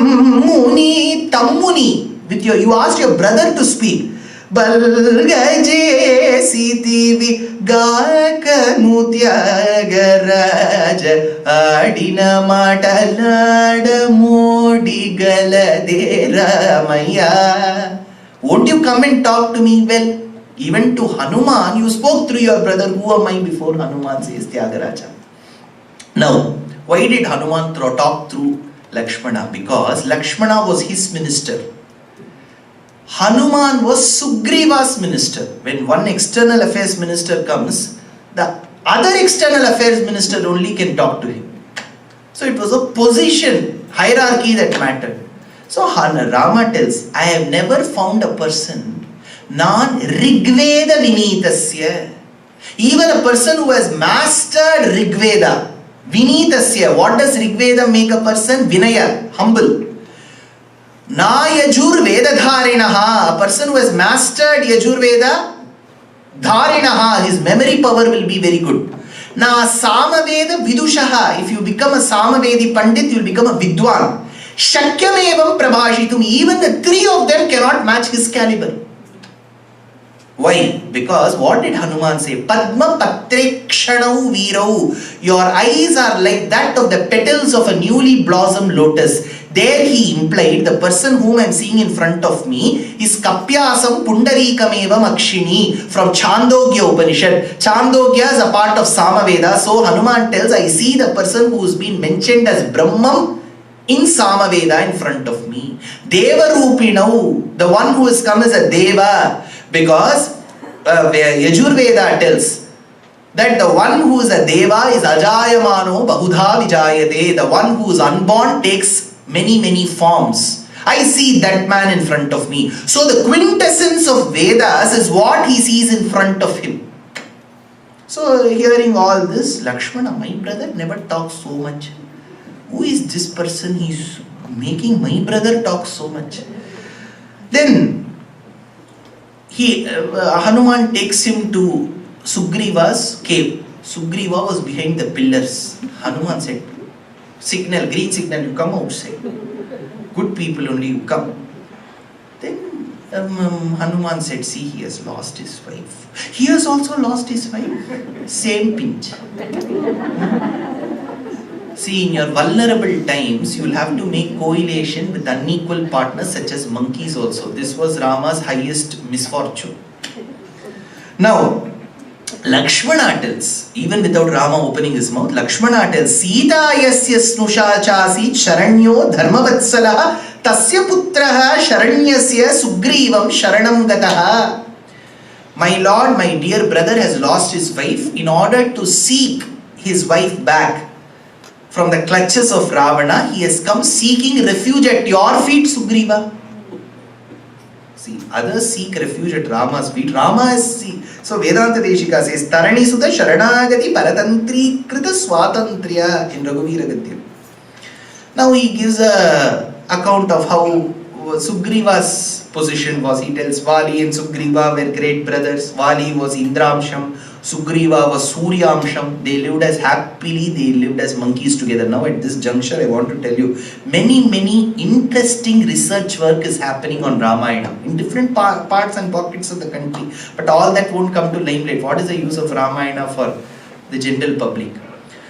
S1: Muni Tammuni. With you asked your brother to speak. Balgaje Sitivi Gaka Nutyagaraja Adina Matalada Modi Galadera Maya. Won't you come and talk to me? Well, even to Hanuman, you spoke through your brother. Who am I before Hanuman, says Tyagaraja. Now, why did Hanuman talk through Lakshmana? Because Lakshmana was his minister. Hanuman was Sugriva's minister. When one external affairs minister comes, the other external affairs minister only can talk to him. So it was a position, hierarchy that mattered. So Rama tells, I have never found a person non-Rigveda Vinitasya. Even a person who has mastered Rigveda. Vinitasya. What does Rigveda make a person? Vinaya, humble. Na Yajur Veda Dharinaha. A person who has mastered Yajur Veda Dharinaha. His memory power will be very good. Na Samaveda Vidushaha. If you become a Samavedi Pandit, you will become a Vidwan. Shakyamevam prabhashitum. Even the three of them cannot match his caliber. Why? Because what did Hanuman say? Padma patre kshanau virau. Your eyes are like that of the petals of a newly blossomed lotus. There he implied the person whom I am seeing in front of me is Kapyasam Pundarikamevam Akshini from Chandogya Upanishad. Chandogya is a part of Samaveda. So Hanuman tells, I see the person who has been mentioned as Brahman in Samaveda in front of me. Deva Rupinau, the one who has come as a Deva. Because Yajurveda tells that the one who is a Deva is Ajayamano Bahudha Vijayate. The one who is unborn takes many forms. I see that man in front of me. So the quintessence of Vedas is what he sees in front of him. So hearing all this, Lakshmana, my brother never talks so much. Who is this person? He's making my brother talk so much. Then Hanuman takes him to Sugriva's cave. Sugriva was behind the pillars. Hanuman said, signal, green signal, you come outside. Good people only, you come. Then Hanuman said, see, he has lost his wife. He has also lost his wife. Same pinch. See, in your vulnerable times, you will have to make correlation with unequal partners such as monkeys also. This was Rama's highest misfortune. Now, Lakshmana tells, even without Rama opening his mouth, Lakshmana tells, Sita yasya snusha chasi sharanyo dharmavatsalaha tasya putraha sharanyasya sugrivam sharanam gataha. My lord, my dear brother has lost his wife. In order to seek his wife back from the clutches of Ravana, he has come seeking refuge at your feet, Sugriva. See, others seek refuge at Rama's feet. Rama is so Vedanta Deshika says, Tarani Sudha Sharanagati Paratantri Krita Swatantriya in Raghuvira Gadyam. Now he gives a account of how Sugriva's position was. He tells Vali and Sugriva were great brothers. Vali was Indramsham, Sugriva was Suryamsham. They lived as happily, they lived as monkeys together. Now at this juncture I want to tell you, many interesting research work is happening on Ramayana in different parts and pockets of the country. But all that won't come to limelight. What is the use of Ramayana for the general public?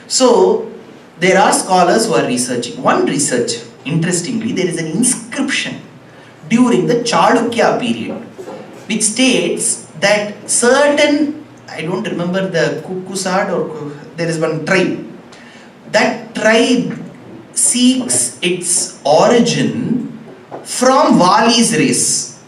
S1: So there are scholars who are researching. One research, interestingly, there is an inscription during the Chalukya period which states that certain, I don't remember the Kukusad or there is one tribe. That tribe seeks its origin from Vali's race.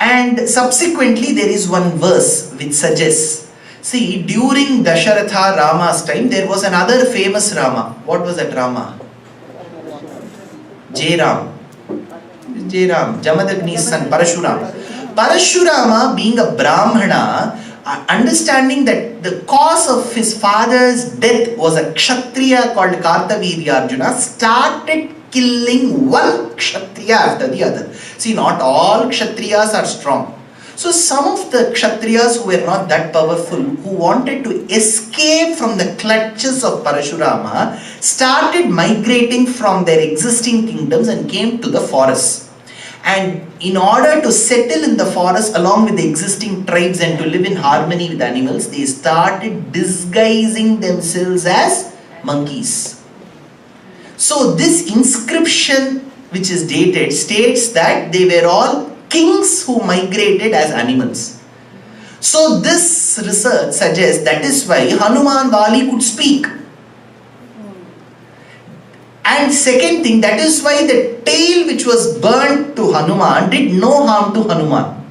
S1: And subsequently there is one verse which suggests, see, during Dasharatha Rama's time there was another famous Rama. What was that Rama? Jairam, Jamadagni's son, Parashurama. Parashurama, being a Brahmana, understanding that the cause of his father's death was a Kshatriya called Kartavirya Arjuna, started killing one Kshatriya after the other. See, not all Kshatriyas are strong. So some of the Kshatriyas who were not that powerful, who wanted to escape from the clutches of Parashurama, started migrating from their existing kingdoms and came to the forests. And in order to settle in the forest along with the existing tribes and to live in harmony with animals, they started disguising themselves as monkeys. So this inscription, which is dated, states that they were all kings who migrated as animals. So this research suggests that is why Hanuman Vali could speak. And second thing, that is why the tail which was burnt to Hanuman did no harm to Hanuman.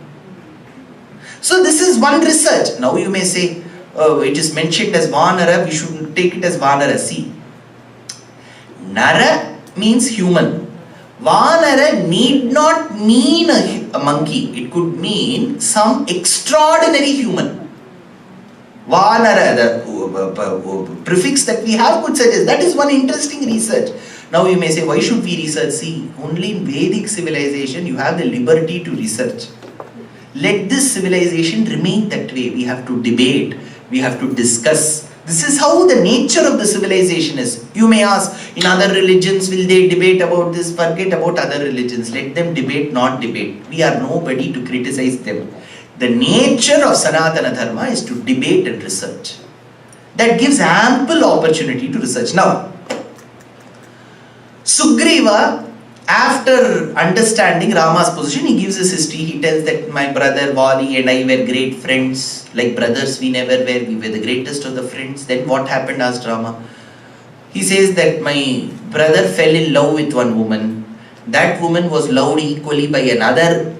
S1: So this is one research. Now you may say, oh, it is mentioned as Vanara, we should take it as Vanara. See, Nara means human. Vanara need not mean a monkey. It could mean some extraordinary human. Vanara, the prefix that we have could suggest. That is one interesting research. Now you may say, why should we research? See, only in Vedic civilization you have the liberty to research. Let this civilization remain that way. We have to debate. We have to discuss. This is how the nature of the civilization is. You may ask, In other religions, will they debate about this? Forget about other religions. Let them debate, not debate. We are nobody to criticize them. The nature of Sanatana Dharma is to debate and research. That gives ample opportunity to research. Now, Sugriva, after understanding Rama's position, he gives his history. He tells that my brother Vali and I were great friends. Like brothers we never were. We were the greatest of the friends. Then what happened, asked Rama. He says that my brother fell in love with one woman. That woman was loved equally by another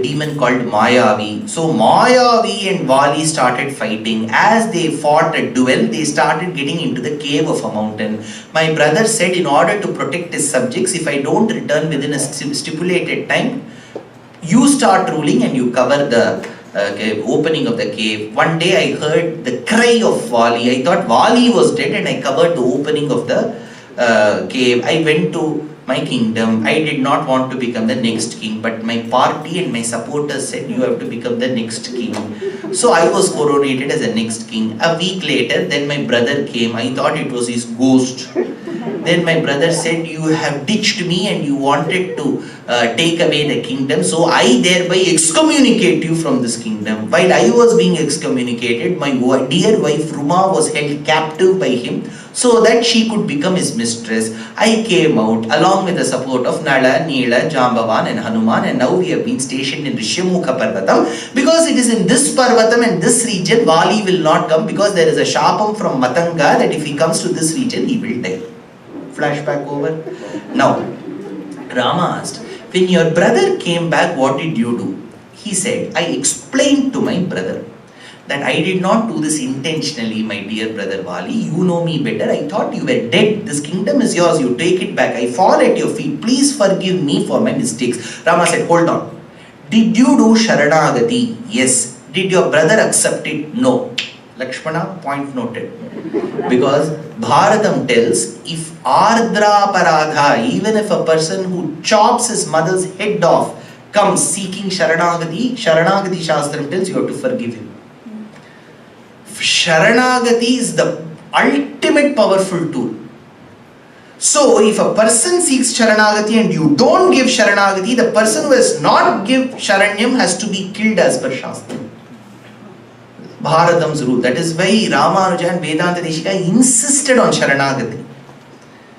S1: demon called Mayavi. So Mayavi and Vali started fighting. As they fought a duel, they started getting into the cave of a mountain. My brother said, in order to protect his subjects, if I don't return within a stipulated time, you start ruling and you cover the opening of the cave. One day I heard the cry of Vali. I thought Vali was dead and I covered the opening of the cave. I went to my kingdom. I did not want to become the next king, but my party and my supporters said you have to become the next king. So I was coronated as the next king. A week later, then my brother came. I thought it was his ghost. Then my brother said, you have ditched me and you wanted to take away the kingdom. So I thereby excommunicate you from this kingdom. While I was being excommunicated, my dear wife Ruma was held captive by him so that she could become his mistress. I came out along with the support of Nala, Neela, Jambavan and Hanuman, and now we have been stationed in Rishyamukha Parvatam, because it is in this Parvatam and this region Vali will not come, because there is a Shapam from Matanga that if he comes to this region he will die. Flashback over. Now, Rama asked, when your brother came back, what did you do? He said, I explained to my brother that I did not do this intentionally, my dear brother Vali. You know me better. I thought you were dead. This kingdom is yours. You take it back. I fall at your feet. Please forgive me for my mistakes. Rama said, hold on. Did you do Sharanagati? Yes. Did your brother accept it? No. Lakshmana, point noted. Because Bharatam tells, if Ardra Paradha, even if a person who chops his mother's head off comes seeking Sharanagati, Sharanagati Shastram tells you have to forgive him. Sharanagati is the ultimate powerful tool. So if a person seeks Sharanagati and you don't give Sharanagati, the person who has not give Sharanyam has to be killed as per Shastra. Bharatam's rule. That is why Ramanuja and Vedanta Deshika insisted on Sharanagati.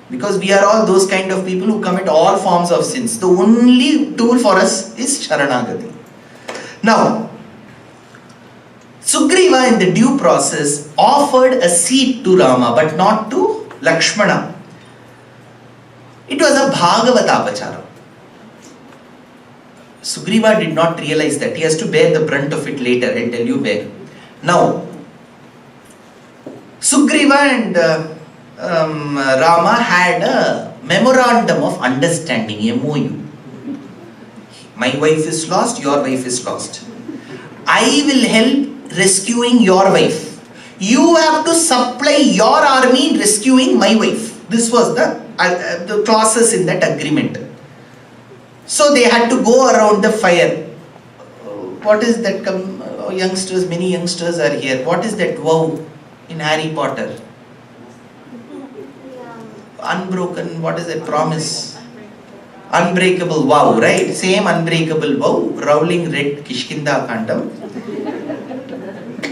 S1: Because we are all those kind of people who commit all forms of sins. The only tool for us is Sharanagati. Now, Sugriva in the due process offered a seat to Rama but not to Lakshmana. It was a Bhagavatapachara. Sugriva did not realize that. He has to bear the brunt of it later. I'll tell you where. Now, Sugriva and Rama had a memorandum of understanding, MOU. My wife is lost, your wife is lost. I will help rescuing your wife. You have to supply your army in rescuing my wife. This was the clauses in that agreement. So they had to go around the fire. What is that? Youngsters, many youngsters are here. What is that vow in Harry Potter? Unbroken, what is that promise? Unbreakable vow, right? Same unbreakable vow. Rowling read Kishkinda Kandam.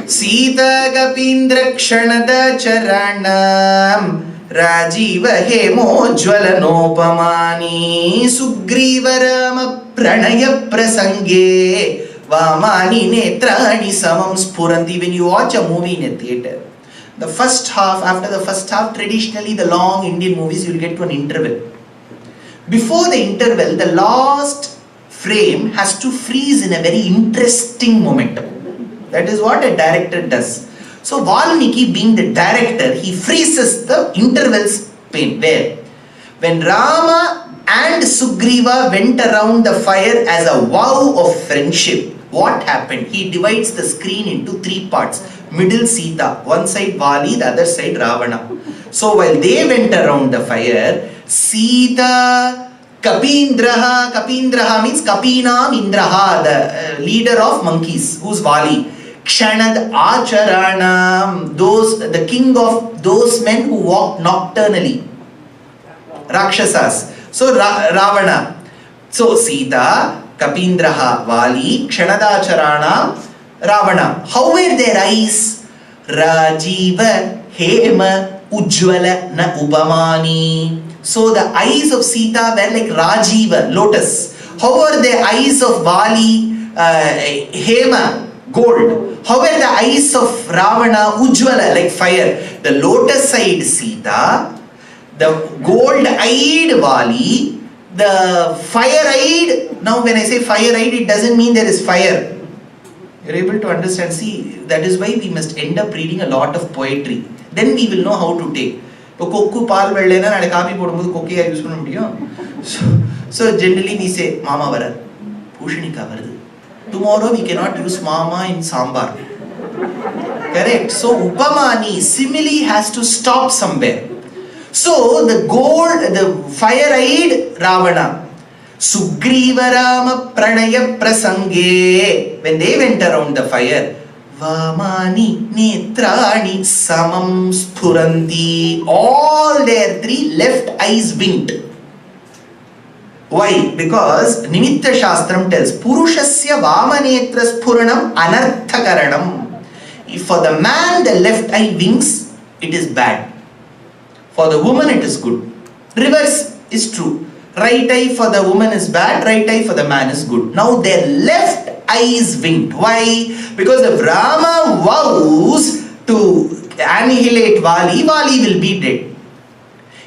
S1: Sita Kapindra Kshanada Charanam Rajiva Hemo Jwalanopamani Sugriva Rama Pranaya Prasange Vamani Netrani Samam Spuranti. When you watch a movie in a theatre, the first half, after the first half, traditionally the long Indian movies, you will get to an interval. Before the interval, the last frame has to freeze in a very interesting moment. That is what a director does. So Valmiki, being the director, he freezes the interval span. Where? When Rama and Sugriva went around the fire as a vow of friendship, what happened? He divides the screen into three parts. Middle Sita, one side Vali, the other side Ravana. So while they went around the fire, Sita, Kapindraha means Kapinam Indraha, the leader of monkeys, who's Vali. Kshanad Acharanam, the king of those men who walk nocturnally. Rakshasas. So Ravana. So Sita, Kapindraha, Vali, Kshanadacharana, Ravana. How were their eyes? Rajiva, Hema, Ujjvala, Na Upamani. So the eyes of Sita were like Rajiva, lotus. How were the eyes of Vali, Hema, gold? How were the eyes of Ravana, Ujjvala, like fire? The lotus-eyed Sita, the gold-eyed Vali, the fire-eyed. Now when I say fire-eyed, it doesn't mean there is fire. You're able to understand. See, that is why we must end up reading a lot of poetry. Then we will know how to take. So generally we say Mama Varar, Pushanika Varadu. Tomorrow we cannot use Mama in Sambar. Correct? So Upamani, simile has to stop somewhere. So the gold, the fire-eyed Ravana, Sugriva Rama Pranaya Prasange, when they went around the fire, Vamani Netrani Samam Spuranti, all their three left eyes winked. Why? Because Nimitta Shastram tells Purushasya Vamanetra Spuranam Anarthakaranam. If for the man the left eye winks, it is bad. For the woman it is good. Reverse is true. Right eye for the woman is bad, right eye for the man is good. Now their left eyes winked. Why? Because if Rama vows to annihilate Vali, Vali will be dead.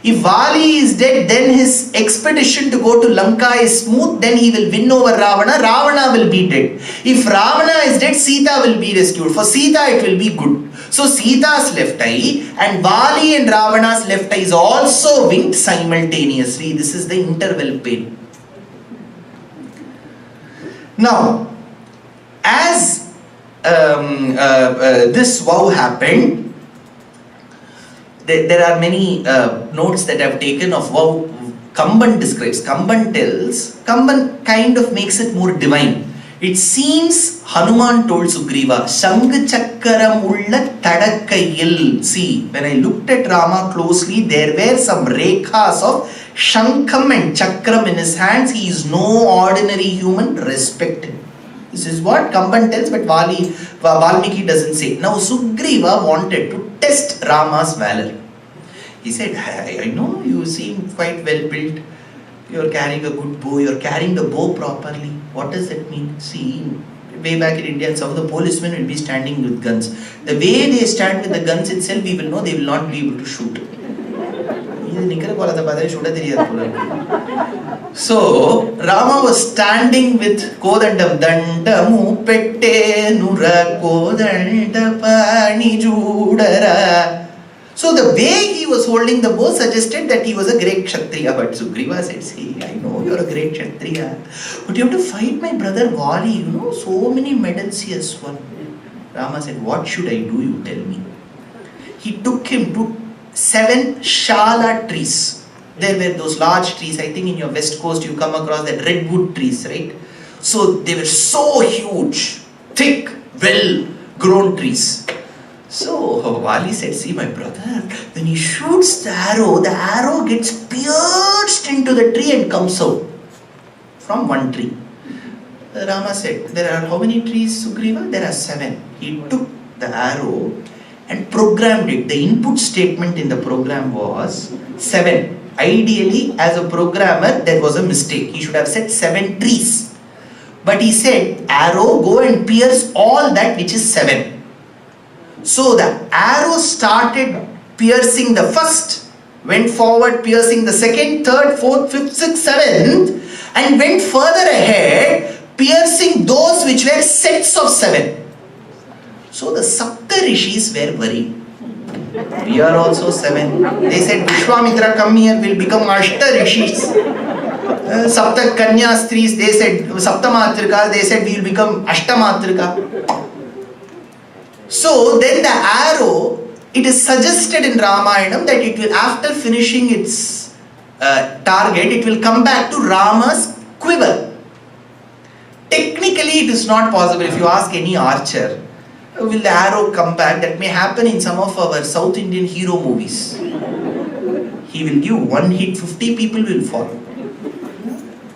S1: If Vali is dead, then his expedition to go to Lanka is smooth, then he will win over Ravana. Ravana will be dead. If Ravana is dead, Sita will be rescued. For Sita it will be good. So Sita's left eye and Vali and Ravana's left eyes also winked simultaneously. This is the interval pain. Now, as this vow happened, there are many notes that I have taken of how Kamban describes. Kamban tells, Kamban kind of makes it more divine. It seems Hanuman told Sugriva, Shang Chakkaram ulla tadakkayil. See, when I looked at Rama closely, there were some rekhas of Shankam and Chakram in his hands. He is no ordinary human, respect him. This is what Kamban tells, but Valmiki doesn't say. Now Sugriva wanted to test Rama's valor. He said, I know you seem quite well built. You're carrying a good bow. You're carrying the bow properly. What does that mean? See, way back in India and South, the policemen will be standing with guns. The way they stand with the guns itself, we will know they will not be able to shoot. So, Rama was standing with Kodandam. Dandamu pette nura kodandapani judara. So the way he was holding the bow suggested that he was a great Kshatriya. But Sugriva said, see, I know you're a great Kshatriya, but you have to fight my brother Vali. You know, so many medals he has won. Rama said, what should I do, you tell me? He took him to 7 Shala trees. There were those large trees. I think in your west coast you come across that redwood trees, right? So they were so huge, thick, well-grown trees. So Vali said, see my brother, when he shoots the arrow gets pierced into the tree and comes out from one tree. Rama said, there are how many trees, Sugriva? There are 7. He took the arrow and programmed it. The input statement in the program was 7. Ideally, as a programmer, there was a mistake. He should have said 7 trees. But he said, arrow, go and pierce all that which is 7. So the arrow started piercing the first, went forward piercing the second, third, fourth, fifth, sixth, seventh, and went further ahead piercing those which were sets of 7. So the Sapta Rishis were worried. We are also 7. They said, Vishwamitra, come here, will become Ashta Rishis. Sapta Kanya Stris, they said, Sapta Matrika, they said, we will become Ashta Matrika. So then the arrow, it is suggested in Ramayana that it will, after finishing its target, it will come back to Rama's quiver. Technically it is not possible. If you ask any archer, will the arrow come back? That may happen in some of our South Indian hero movies. He will give one hit, 50 people will fall.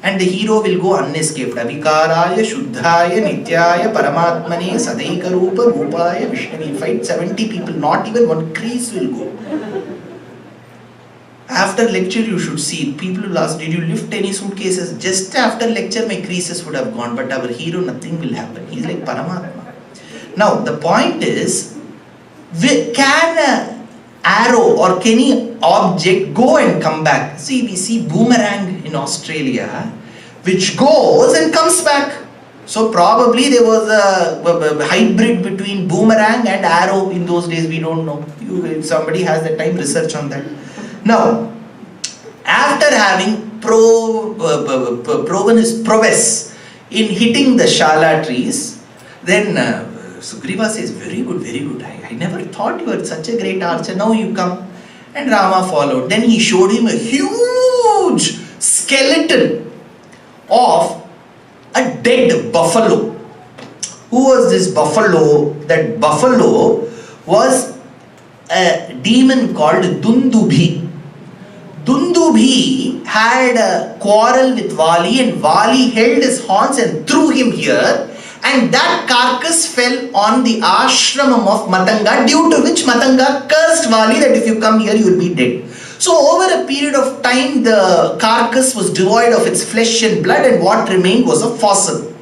S1: And the hero will go unescaped. Avikaraya, Shuddhaya, Nityaya, Paramatmane, Sadaika Rupa, Rupaya, Vishnu. He fight 70 people, not even one crease will go. After lecture you should see, people will ask, did you lift any suitcases? Just after lecture my creases would have gone, but our hero, nothing will happen. He is like Paramatma. Now the point is, can an arrow or any object go and come back? See, we see boomerang in Australia, which goes and comes back. So probably there was a hybrid between boomerang and arrow in those days, we don't know. If somebody has the time, research on that. Now, after having proven his prowess in hitting the shala trees, then Sugriva says, very good, very good. I never thought you were such a great archer. Now you come. And Rama followed. Then he showed him a huge skeleton of a dead buffalo. Who was this buffalo? That buffalo was a demon called Dundubhi. Dundubhi had a quarrel with Vali, and Vali held his horns and threw him here, and that carcass fell on the ashramam of Matanga, due to which Matanga cursed Vali that if you come here you will be dead. So over a period of time the carcass was devoid of its flesh and blood, and what remained was a fossil.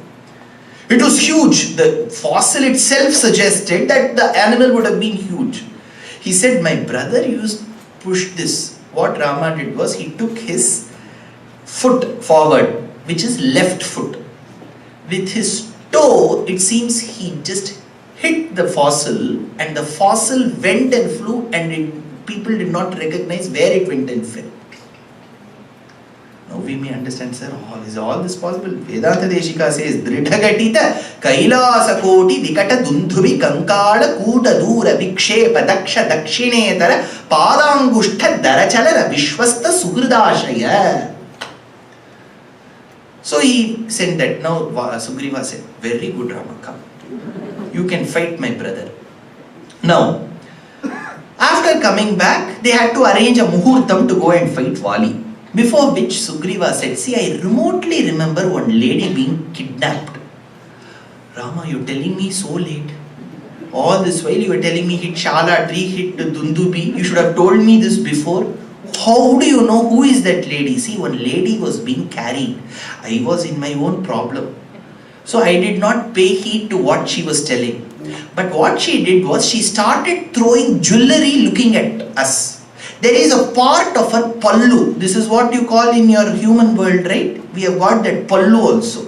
S1: It was huge. The fossil itself suggested that the animal would have been huge. He said, my brother used to push this. What Rama did was, he took his foot forward, which is left foot. With his toe, it seems he just hit the fossil, and the fossil went and flew, and people did not recognize where it went and fell. Now we may understand, sir, is all this possible? Vedanta Deshika says, Dridhagatita Kailasa Koti Vikata Dundhubi Kankala Kuta Dura Vikshepa Daksha Dakshinetara Padangushta Darachala Vishwasta Sugridashaya. So he said that. Now Sugriva said, very good Rama, come. You can fight my brother. Now, after coming back, they had to arrange a muhurtam to go and fight Vali. Before which Sugriva said, see, I remotely remember one lady being kidnapped. Rama, you're telling me so late. All this while you were telling me hit Shala tree, hit Dundubi. You should have told me this before. How do you know who is that lady? See, one lady was being carried. I was in my own problem. So I did not pay heed to what she was telling. But what she did was, she started throwing jewelry looking at us. There is a part of her pallu. This is what you call in your human world, right? We have got that pallu also.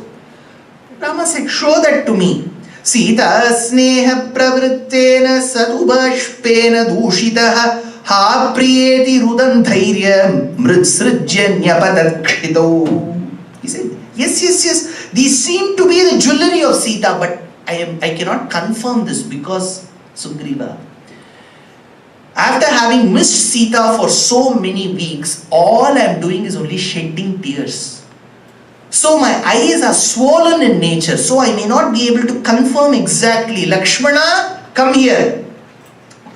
S1: Rama said, show that to me. Sita sneha pravrittena sadubashpena dushitaha ha priyeti rudandhairya mritsrijyanyapadakshito. He said, yes. These seem to be the jewelry of Sita, but I cannot confirm this because Sugriva, after having missed Sita for so many weeks, all I am doing is only shedding tears. So my eyes are swollen in nature, so I may not be able to confirm exactly. Lakshmana, come here.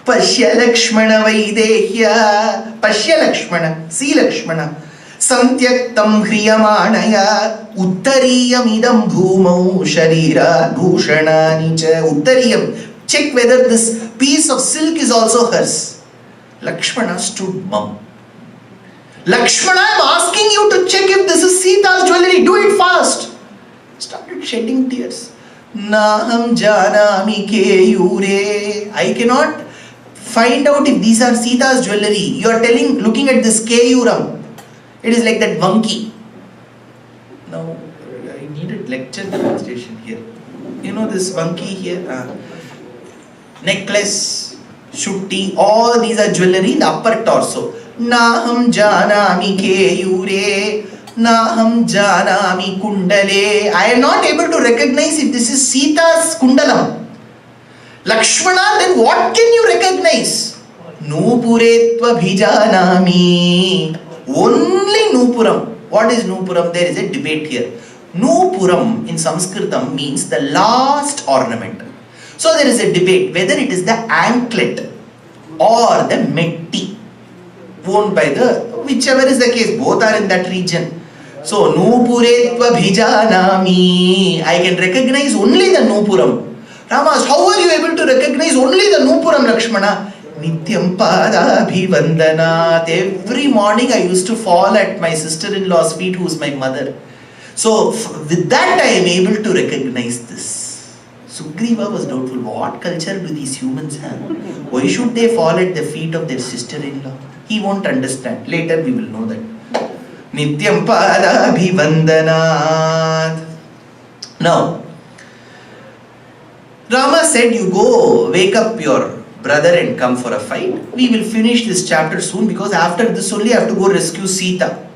S1: Pashya Lakshmana Vaidehya. Pashya Lakshmana. See Lakshmana. Santyaktam hriyamanaya uttariyam idam bhumau sharira bhushanani cha. Uttariyam. Check whether this piece of silk is also hers. Lakshmana stood mum. Lakshmana, I am asking you to check if this is Sita's jewelry. Do it fast. Started shedding tears. Naham janami keyure. I cannot find out if these are Sita's jewelry. You are looking at this keyuram. It is like that vanki. Now, I needed lecture demonstration here. You know this vanki here? Necklace, shutti, all these are jewelry in the upper torso. Naham janami keyure, naham janami kundale. I am not able to recognize if this is Sita's kundalam. Lakshmana, then what can you recognize? Nupuretva bhijanami. Only Nupuram. What is Nupuram? There is a debate here. Nupuram in Sanskritam means the last ornament. So there is a debate whether it is the anklet or the metti. owned by whichever is the case, both are in that region. So, Nupuretva Bhijanami, I can recognize only the Nupuram. Rama asks, how are you able to recognize only the Nupuram, Lakshmana? Nityam Padabhivandanat. Every morning I used to fall at my sister-in-law's feet, who is my mother. So, with that I am able to recognize this. Sugriva was doubtful. What culture do these humans have? Why should they fall at the feet of their sister-in-law? He won't understand. Later we will know that. Nityam Padabhivandanat. Now, Rama said, you go wake up your brother and come for a fight. We will finish this chapter soon, because after this only I have to go rescue Sita.